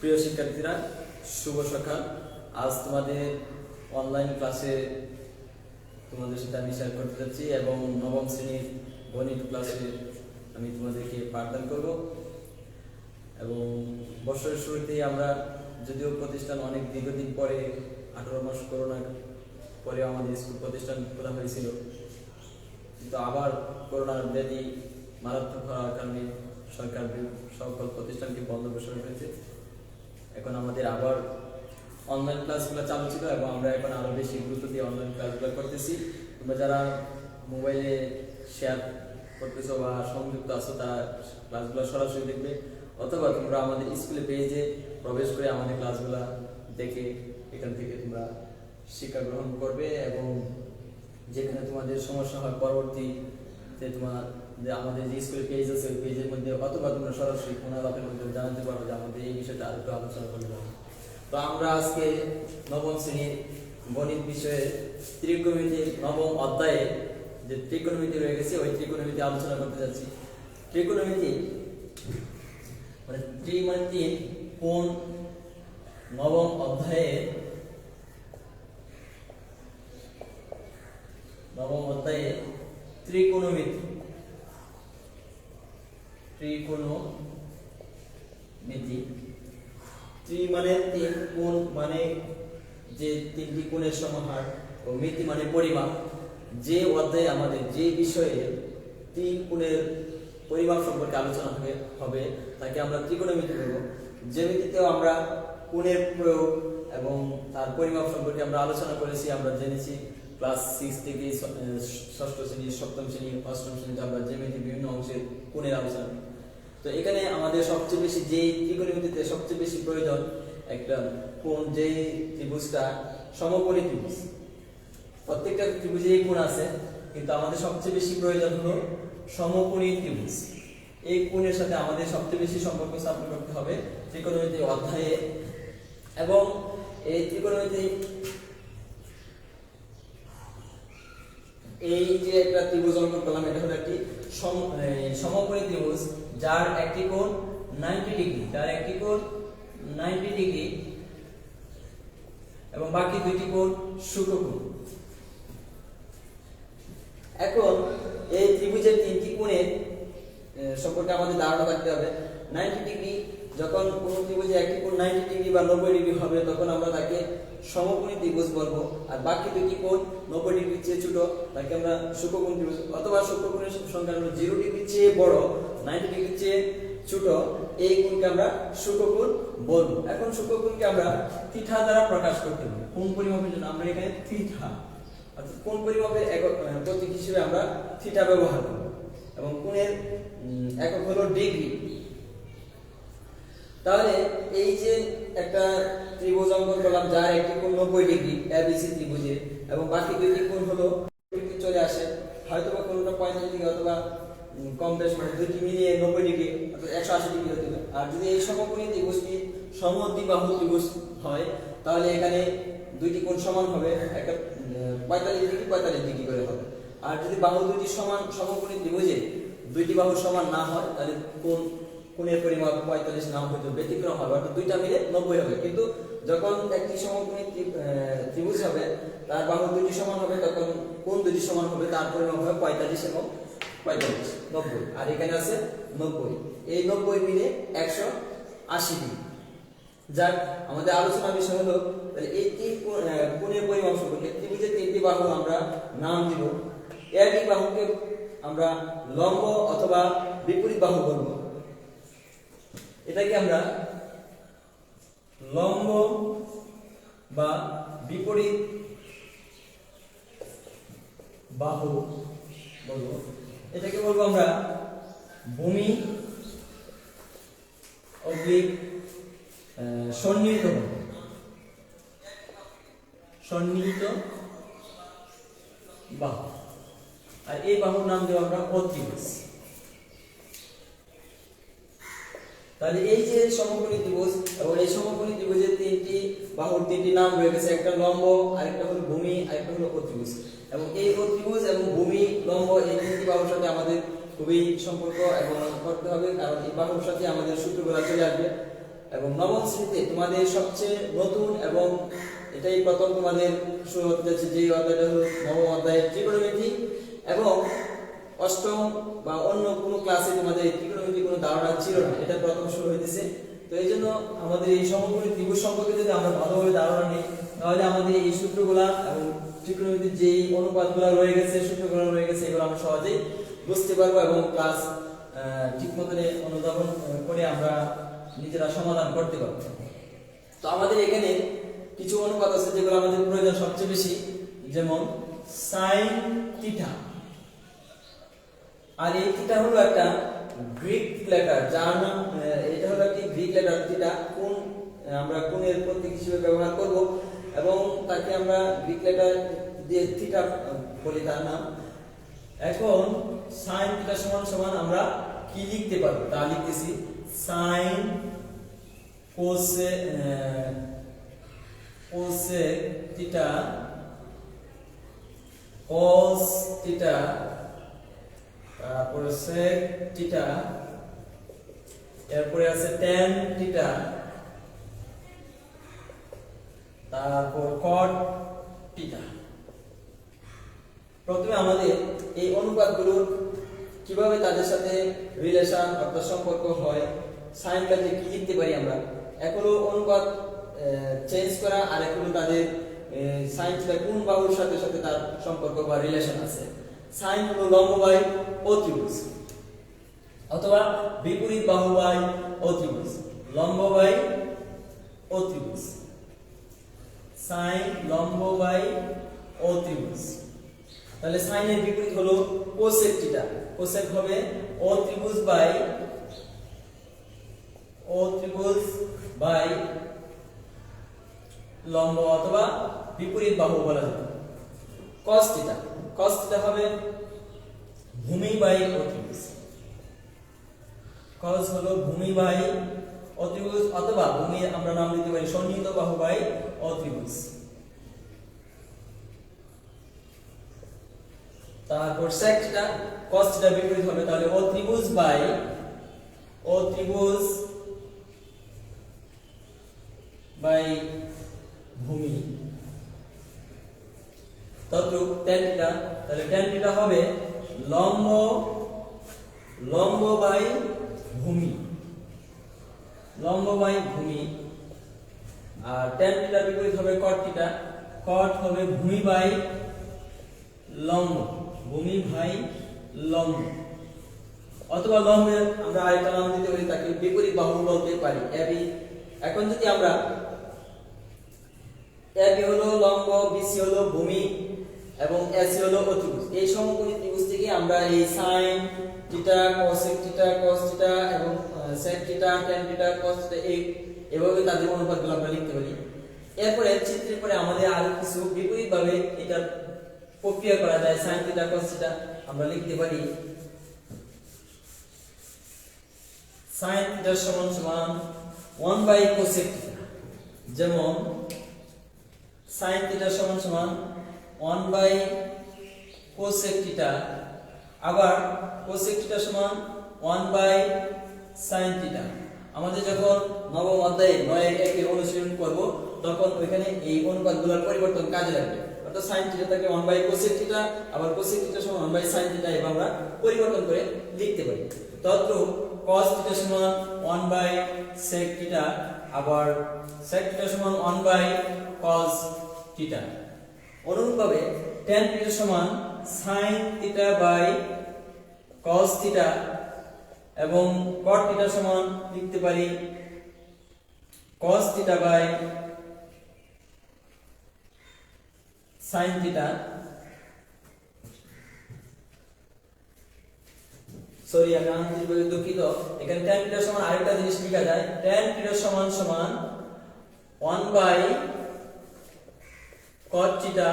প্রিয় শিক্ষার্থীরা, শুভ সকাল। আজ তোমাদের অনলাইন ক্লাসে তোমাদের সাথে আমি শেয়ার করতে যাচ্ছি এবং নবম শ্রেণীর গণিত ক্লাসে আমি তোমাদেরকে পাঠদান করব। এবং বছরের শুরুতেই আমরা, যদিও প্রতিষ্ঠান অনেক দীর্ঘদিন পরে 18 মাস করোনার পরে আমাদের স্কুল প্রতিষ্ঠান খোলা হয়েছিল, কিন্তু আবার করোনার ব্যাধি মারাত্মক হওয়ার কারণে সরকার সকল প্রতিষ্ঠানকে বন্ধ ঘোষণা করেছে। এখন আমাদের আবার অনলাইন ক্লাসগুলো চালু ছিল এবং আমরা এখন আরো বেশি গুরুত্ব দিয়ে অনলাইন ক্লাসগুলো করতেছি। তোমরা যারা মোবাইলে শেয়ার করতেছো বা সংযুক্ত আছো তারা ক্লাসগুলো সরাসরি দেখবে, অথবা তোমরা আমাদের স্কুলে পেজে প্রবেশ করে আমাদের ক্লাসগুলো দেখে এখান থেকে তোমরা শিক্ষা গ্রহণ করবে এবং যেখানে তোমাদের সমস্যা হয় পরবর্তীতে তোমার যে আমাদের যে স্কুলের পেজ আছে ওই পেজের মধ্যে, অথবা তোমরা সরাসরি ফোন আলাপের মধ্যে জানাতে পারো যে আমাদের এই বিষয়টা আরেকটু আলোচনা করতে হবে। তো আমরা আজকে নবম শ্রেণীর গণিত বিষয়ে ত্রিকোণমিতির নবম অধ্যায়ে যে ত্রিকোণমিতি রয়ে গেছে ওই ত্রিকোণমিতি আলোচনা করতে যাচ্ছি। ত্রিকোণমিতি মানে ত্রি মানে তিন, কোণ, নবম অধ্যায়ে ত্রিকোণমিতি ত্রি মানে তিন, কোণ মানে যে তিনটি কোণের সমাহার, ও মিতি মানে পরিমাপ। যে অধ্যায়ে আমাদের যে বিষয়ে তিন কোণের পরিমাপ সম্পর্কে আলোচনা হবে তাকে আমরা ত্রিকোণমিতি বলবো। জ্যামিতিতেও আমরা কোণের প্রয়োগ এবং তার পরিমাপ সম্পর্কে আমরা আলোচনা করেছি। আমরা জেনেছি ক্লাস 6 থেকে ষষ্ঠ শ্রেণী, সপ্তম শ্রেণী, অষ্টম শ্রেণীতে আমরা জ্যামিতির বিভিন্ন অংশের কোণের আলোচনা করি। তো এখানে আমাদের সবচেয়ে বেশি যে ত্রিকোণমিতিতে সবচেয়ে বেশি প্রয়োজন একটা কোণ, যে ত্রিভুজটা সমকোণী ত্রিভুজ। প্রত্যেকটা ত্রিভুজে কোণ আছে, কিন্তু আমাদের সবচেয়ে বেশি প্রয়োজন হলো সমকোণী ত্রিভুজ। এই কোণের সাথে আমাদের সবচেয়ে বেশি সম্পর্ক স্থাপন করতে হবে ত্রিকোণমিতি অধ্যায়ে। এবং এই ত্রিকোণমিতি এই যে একটা ত্রিভুজ অঙ্কন করলাম, এটা হলো একটি সমকোণী ত্রিভুজ যার একটি কোণ 90 ডিগ্রি, এবং বাকি দুইটি কোণ সূক্ষ্মকোণ। এখন এই ত্রিভুজের তিনটি কোণের সম্পর্কে আমাদের ধারণা থাকতে হবে। 90 ডিগ্রি, যখন কোন ত্রিভুজে একটি কোণ 90 ডিগ্রি বা 90 ডিগ্রি হবে তখন আমরা তাকে সমকোণী ত্রিভুজ বলবো, আর বাকি দুটি কোণ 90 ডিগ্রির চেয়ে ছোট তাকে আমরা সূক্ষ্মকোণ ত্রিভুজ, অথবা সূক্ষ্মকোণের সংখ্যা 0 ডিগ্রির চেয়ে বড়, 90 ডিগ্রির চেয়ে ছোট, এই কোণকে আমরা সূক্ষ্মকোণ বলবো। এখন সূক্ষ্মকোণকে আমরা থিটা দ্বারা প্রকাশ করতে পারি। কোণ পরিমাপের জন্য আমরা এখানে থিটা, অর্থাৎ কোণ পরিমাপের একক প্রতীক হিসেবে আমরা থিটা ব্যবহার করব এবং কোণের একক হলো ডিগ্রি। তাহলে এই যে একটা ত্রিভুজ অঙ্কন করলাম যার একটি কোণ 90 ডিগ্রি, এবিসি ত্রিভুজের, এবং বাকি দুইটি কোণ হলো ডিগ্রি চলে আসে, হয়তোবা কোণটা 45 ডিগ্রি অথবা কম বেশ, মানে দুইটি মিলিয়ে 90 ডিগ্রি অর্থাৎ 180 ডিগ্রি হতে পারে। আর যদি এই সমকোণী ত্রিভুজটি সমদ্বিবাহু ত্রিভুজ হয় তাহলে এখানে দুইটি কোণ সমান হবে, একটা 45 ডিগ্রি করে হবে। আর যদি বাহু দুইটি সমান, সমকোণী ত্রিভুজে দুইটি বাহু সমান না হয় তাহলে কোণের পরিমাপ 45 না হয়তো ব্যতিক্রম হবে, অর্থাৎ দুইটা মিলে 90 হবে। কিন্তু যখন একটি সমকোণী ত্রিভুজ হবে তার বাহু দুইটি সমান হবে, তখন কোণ দুইটি সমান হবে, তার পরিমাপ হবে 45 এবং 45, 90। আর এখানে আছে 90, এই 90 মিলে 180 ডিগ্রি। যাক, আমাদের আলোচনার বিষয় হলো তাহলে এই তিন কোণের পরিমাপ সম্পর্কে। ত্রিভুজের তিনটি বাহু আমরা নাম দিব। একটি বাহুকে আমরা লম্ব অথবা বিপরীত বাহু বলবো। এটাকে আমরা লম্ব বা বিপরীত বাহু বলবো। এটাকে বলবো আমরা ভূমি অবলিক সন্নিহিত বাহু। আর এই বাহুর নাম দেব আমরা অত্রিভুজ। তাহলে এই যে সমকোণী ত্রিভুজ, এবং এই সমকোণী ত্রিভুজের তিনটি বাহুর তিনটি নাম রয়ে গেছে, একটা লম্ব, আরেকটা হলো ভূমি, আরেকটা হলো অত্রিভুজ। এবং এই অত্রিভুজ এবং ভূমি, লম্ব এই তিনটি বাহুর সাথে আমাদের খুবই সম্পর্ক এবং করতে হবে, কারণ এই বাহুর সাথে আমাদের সূত্রগুলো চলে আসবে। এবং নবম শ্রেণীতে তোমাদের সবচেয়ে নতুন এবং এটাই প্রথম তোমাদের শুরু হতে যাচ্ছে যে অধ্যায়টা হলো নবম অধ্যায়ের ত্রিকোণমিতি, এবং অষ্টম বা অন্য কোনো ক্লাসে তোমাদের ত্রিকোণমিতি কোনো ধারণা ছিল না, এটা প্রথম শুরু হইতেছে। তো এই জন্য আমাদের এই সমকোণী ত্রিভুজ সম্পর্কে যদি আমরা ভালোভাবে ধারণা নিই, তাহলে আমাদের এই সূত্রগুলা এবং ত্রিকোণমিতির যে অনুপাতগুলো রয়ে গেছে, সূত্রগুলো রয়ে গেছে, এগুলো আমরা সহজেই বুঝতে পারবো এবং ক্লাস ঠিক মতো অনুধাবন করে আমরা নিজেরা সমাধান করতে পারবো। তো আমাদের এখানে কিছু অনুপাত আছে যেগুলো আমাদের প্রয়োজন সবচেয়ে বেশি, যেমন সাইন থিটা। আর এই থিটা হলো একটা গ্রিক লেটার, যার নাম এটা হলো একটি গ্রিক লেটার থিটা। কোন আমরা কোণের প্রতীক হিসেবে ব্যবহার করব এবং তাকে আমরা গ্রিক লেটার দিয়ে থিটা বলি তার নাম। এখন সাইন থিটা সমান সমান আমরা কি লিখতে পারবো তা লিখতেছি, sign cosec theta cos theta, তারপরে sec থিটা, এরপরে আছে tan থিটা, তারপর cot থিটা। প্রথমে আমাদের এই অনুপাতগুলোর কিভাবে তাদের সাথে রিলেশন অর্থাৎ সম্পর্ক হয়, সাইন কাজে কি লিখতে পারি আমরা, এক হলো অনুপাত চেঞ্জ করা, আর এক হলো তাদের সাইন থিটা কোন বাহুর সাথে সাথে তার সম্পর্ক বা রিলেশন আছে। সাইন হলো লম্ব বাই অতিভুজ, অথবা বিপরীত বাহু বাই অতিভুজ, লম্ব বাই অতিভুজ, সাইন লম্ব বাই অতিভুজ। তাহলে সাইনের বিপরীত হলো কোসেক থিটা, কোসেক হবে অতিভুজ বাই লম্ব অথবা বিপরীত বাহু বলা যায়। cos থিটা, cos থিটা হবে ভূমি বাই অতিভুজ, cos হলো ভূমি বাই অতিভুজ, অথবা ভূমি আমরা নাম দিতে পারি সন্নিহিত বাহু বাই অতিভুজ। তারপর sec থিটা, cos থিটা বিপরীত হবে, তাহলে অতিভুজ বাই ভূমি। তদ্রূপ tan থিটা, তাহলে tan থিটা হবে লম্ব বাই ভূমি, আর tan থিটার বিপরীত হবে cot থিটা, cot হবে ভূমি বাই লম্ব, অথবা লম্বের আমরা আরেকটা নাম দিতে পারি, তাকে বিপরীত বাহু বলতে পারি AB। এখন যদি আমরা AB হলো লম্ব, BC হলো ভূমি এবং AC হলো অতিভুজ, এই সমকোণী ত্রিভুজ থেকে আমরা এই sin theta, cosec theta, cos theta এবং sec theta, tan theta, cos theta এইভাবে তাদের অনুপাতগুলো আমরা লিখতে পারি। এরপরে চিত্রের পরে আমাদের আরো কিছু বিপরীতভাবে এটা প্রক্রিয়া করা যায়। sin থিটা, cos থিটা আমরা লিখতে পারি sin থিটা সমান সমান 1 বাই cosec থিটা, যেমন sin থিটা সমান সমান 1 বাই cosec থিটা, আবার cosec থিটা সমান 1 বাই sin থিটা। আমাদের যখন নবম অধ্যায়ে 9-1 অনুশীলন করব তখন ওইখানে এই অনুপাতগুলোর পরিবর্তন কাজে লাগবে, অর্থাৎ sin থিটা থেকে 1 বাই cosec থিটা, আবার cosec থিটা সমান 1 বাই sin থিটা, এভাবে আমরা পরিবর্তন করে লিখতে পারি। তদ্রূপ cos থিটা সমান 1 বাই sec থিটা, আবার sec থিটা সমান 1 বাই cos থিটা। অনুরূপভাবে tan থিটা সমান sin theta by cos theta, এবং cot থিটা সমান লিখতে পারি cos theta by sin theta. Sorry, আমি আন্তরিকভাবে দুঃখিত, এখানে tan থিটা সমান আরেকটা জিনিস লেখা যায়, tan থিটা সমান সমান 1 বাই cot থিটা,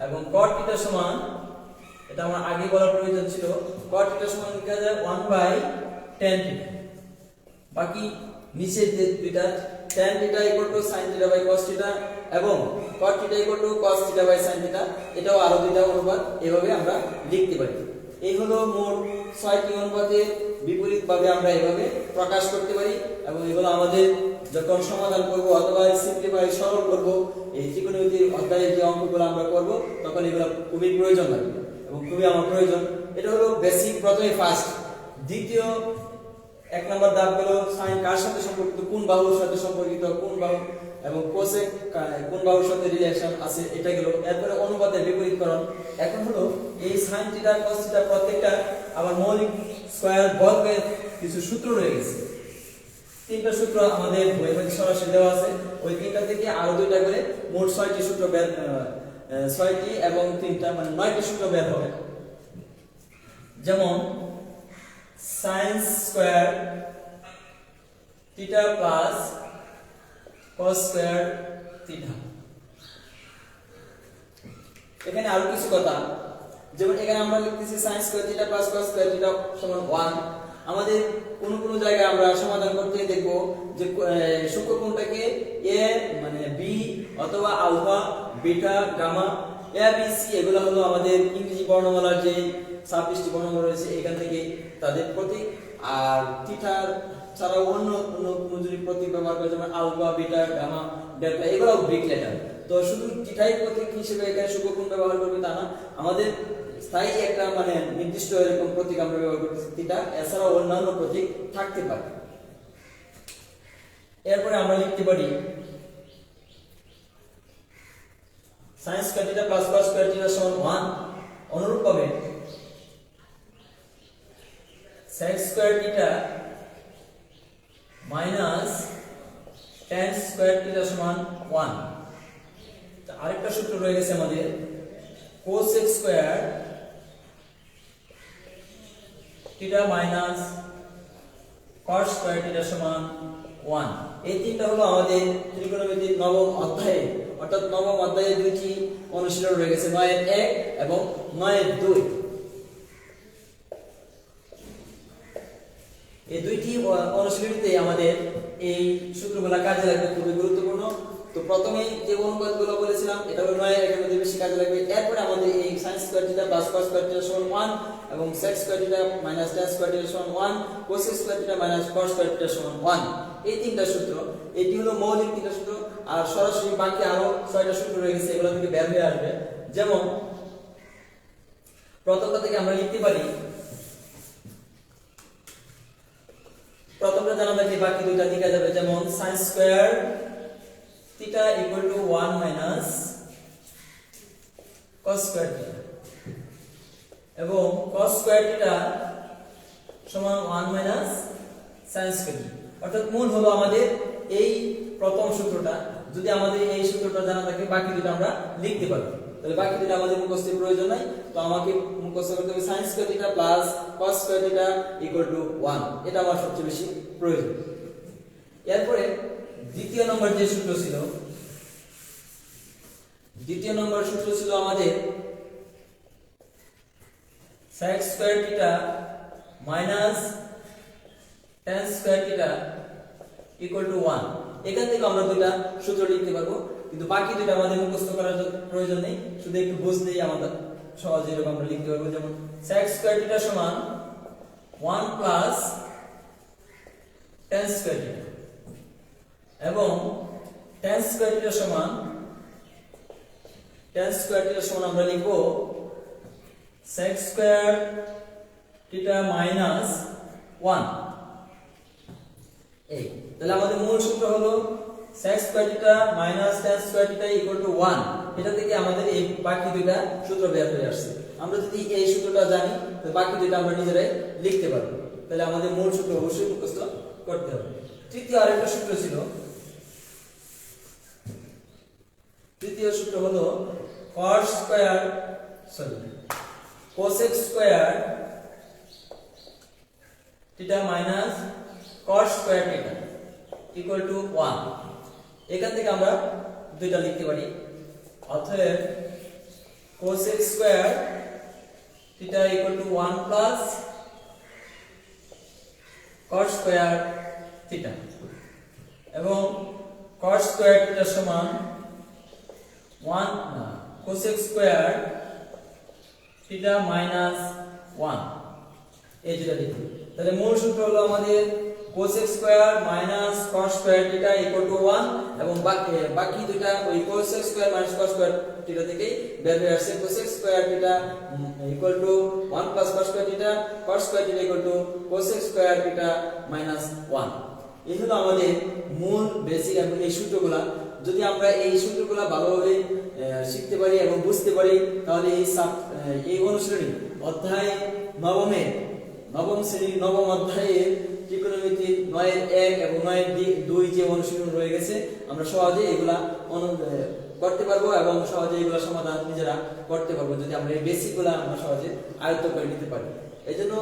এবং cot থিটা সমান, এটা আমার আগে বলার প্রয়োজন ছিল, cot থিটা সমান লেখা যায় 1 বাই tan থিটা। বাকি নিচের যে দুইটা tan theta equal to sin theta by cos theta এবং cot theta equal to cos theta by sin theta, এটাও আরো দুইটা অনুপাত এভাবে আমরা লিখতে পারি। এই হলো মোট 6টি অনুপাতের বিপরীতভাবে আমরা এভাবে প্রকাশ করতে পারি এবং এগুলো আমাদের যখন সমাধান করব অথবা সিম্পলিফাই সরল করব এই ত্রিকোণমিতির অধ্যায়ের যে অঙ্কগুলো আমরা করব তখন এগুলো খুবই প্রয়োজন লাগবে এবং খুবই আমার প্রয়োজন। এটা হলো বেসিক, প্রথমে ফার্স্ট। দ্বিতীয় এক নম্বর ধাপ হলো সাইন কার সাথে সম্পর্কিত, কোন বাহুর সাথে সম্পর্কিত, কোন বাহু এবং কোসেক কোন বাহুর সাথে রিলেশন আছে, এটা গেল। এরপরে অনুপাতের বিপরীতকরণ। এখন হলো এই সাইন থিটা কস থিটা প্রত্যেকটা আবার মৌলিক স্কয়ার বর্গের কিছু সূত্র রয়ে গেছে। তিনটা সূত্র আমাদের বইয়ের মধ্যে সরাসরি দেওয়া আছে, ওই তিনটা থেকে আরো দুইটা করে মোট 6টি সূত্র বের 6টি এবং তিনটা মানে 9টি সূত্র বের হবে। যেমন sin square theta plus cos square theta. এখানে আরো কিছু কথা, যেমন এখানে আমরা লিখতেছি sin square theta plus cos square theta সমান 1। আমাদের কোন কোন জায়গায় আমরা সমাধান করতে দেখব যে সূক্ষ্মকোণটাকে a মানে b অথবা alpha beta gamma a b c এগুলো হলো আমাদের ইংরেজি বর্ণমালার যে 26টি বর্ণমালা রয়েছে এখান থেকে তাদের প্রতীক। আর থিটার ছাড়াও অন্য কোন যদি প্রতীক ব্যবহার করে যেমন আলফা বিটা গামা ডেল্টা এগুলো গ্রিক লেটার। তো শুধু থিটাই প্রতীক হিসেবে এখানে সূক্ষ্মকোণ ব্যবহার করবে তা না, আমাদের স্থায়ী একটা মানে নির্দিষ্ট এরকম প্রতীক আমরা ব্যবহার করতেছি থিটা, এছাড়াও অন্যান্য প্রতীক থাকতে পারে। এরপরে আমরা লিখতে পারি sin square theta plus cos square theta সমান 1। অনুরূপভাবে sec square theta minus tan square theta সমান 1। তো আরেকটা সূত্র রয়ে গেছে আমাদের cosec square theta minus cos square theta সমান 1। এই তিনটা হলো আমাদের ত্রিকোণমিতির নবম অধ্যায়ে, অর্থাৎ নবম অধ্যায়ে দুইটি অনুশীলন রয়ে গেছে, 9-1 এবং 9-2। এই দুইটি অনুশীলনীতে আমাদের এই সূত্রগুলো কাজে লাগবে, খুবই গুরুত্বপূর্ণ। তো প্রথমে যে অনুপাতগুলো বলেছিলাম এটা হলো 9 এর মধ্যে বেশি কাজে লাগবে। এরপরে আমাদের এই sin square theta plus cos square theta সমান 1 এবং sec square theta minus tan square theta সমান 1, cos square theta minus cos square theta সমান 1। এই তিনটা সূত্র, এটি হলো মৌলিক তিনটা সূত্র। আর সরাসরি বাকি আরো 6টা সূত্র রয়ে গেছে, এগুলো থেকে বের হয়ে আসবে। যেমন প্রথমটা থেকে আমরা লিখতে পারি, প্রথমটা জানা থাকলে বাকি দুইটা লিখা যাবে। যেমন sin square theta equal two 1 minus cos square theta এবং cos স্কয়ার থিটা সমান 1 মাইনাস sin স্কয়ার থিটা। অর্থাৎ মূল হলো আমাদের এই প্রথম সূত্রটা। যদি আমাদের এই সূত্রটা জানা থাকে বাকি দুটো আমরা লিখতে পারবো, তাহলে বাকি দুটো আমাদের মুখস্থের প্রয়োজন নাই। তো আমাকে মুখস্থ করতে হবে sin square theta plus cos square theta equal two 1, এটা আমার সবচেয়ে বেশি প্রয়োজন। এরপরে দ্বিতীয় নম্বর যে সূত্র ছিল, দ্বিতীয় নম্বর সূত্র ছিল আমাদের sec square theta minus tan square theta equal two 1। এখান থেকে আমরা দুইটা সূত্র লিখতে পারবো, কিন্তু বাকি দুইটা আমাদের মুখস্থ করার প্রয়োজন নেই, শুধু একটু বুঝলেই আমাদের সহজে এরকম আমরা লিখতে পারবো। যেমন sec স্কয়ার থিটা সমান 1 প্লাস tan স্কয়ার থিটা এবং tan স্কয়ার থিটা সমান আমরা লিখব sec স্কয়ার থিটা মাইনাস 1। এই তাহলে আমাদের মূল সূত্র হলো sec square theta minus tan square theta equal two 1। এটা থেকে আমাদের এই বাকি দুইটা সূত্র বের হয়ে আসছে। আমরা যদি এই সূত্রটা জানি তাহলে বাকি দুইটা আমরা নিজেরাই লিখতে পারবো। তাহলে আমাদের মূল সূত্র অবশ্যই মুখস্থ করতে হবে। তৃতীয় আরেকটা সূত্র ছিল, তৃতীয় সূত্র হলো cosec square theta minus cos square theta equal two 1। এখান থেকে আমরা দুইটা লিখতে পারি। অতএব cosec square theta equal two 1 plus cos square theta এবং cos স্কয়ার থিটা সমান 1 cosec স্কয়ার থিটা মাইনাস 1। এই যেটা লিখব তাহলে মূল সূত্র হলো আমাদের cos x square minus cos square theta equal two 1 এবং বাকি দুটো ওই cos x square minus cos square theta থেকেই বের হয়ে আসছে cos x square theta equal two 1 plus cos square theta cos square theta equal to cos x square theta minus 1। এই হলো আমাদের মূল বেসিক এবং এই সূত্রগুলা যদি আমরা এই সূত্রগুলা ভালোভাবে শিখতে পারি এবং বুঝতে পারি তাহলে এই অনুশীলনী অধ্যায় নবম শ্রেণীর নবম অধ্যায়ের ত্রিকোণমিতির 9-1 এবং 9-2 যে অনুশীলন রয়ে গেছে আমরা সহজে এগুলা করতে পারবো এবং সহজে এগুলা সমাধান নিজেরা করতে পারবো যদি আমরা এই বেসিকগুলা আমরা সহজে আয়ত্ত করে নিতে পারি। এইজন্য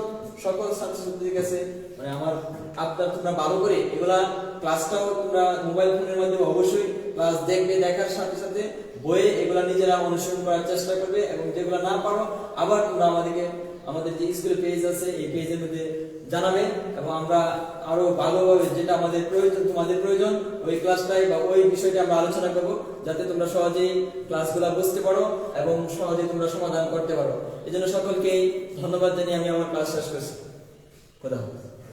সকল ছাত্রছাত্রীদের কাছে মানে আমার আবদার তোমরা ভালো করে এগুলা ক্লাসটাও তোমরা মোবাইল ফোনের মাধ্যমে অবশ্যই ক্লাস দেখবে, দেখার সাথে সাথে বইয়ে এগুলা নিজেরা অনুসরণ করার চেষ্টা করবে এবং যেগুলা না পারো আবার তোমরা আমাদের যে স্কুলের পেজ আছে এই পেজের মধ্যে জানাবে এবং আমরা আরো ভালোভাবে যেটা আমাদের প্রয়োজন তোমাদের প্রয়োজন ওই ক্লাসটাই বা ওই বিষয়টা আমরা আলোচনা করব যাতে তোমরা সহজেই ক্লাসগুলো বুঝতে পারো এবং সহজেই তোমরা সমাধান করতে পারো। এজন্য সকলকে ধন্যবাদ জানিয়ে আমি আমার ক্লাস শেষ করছি। খোদা হাফেজ।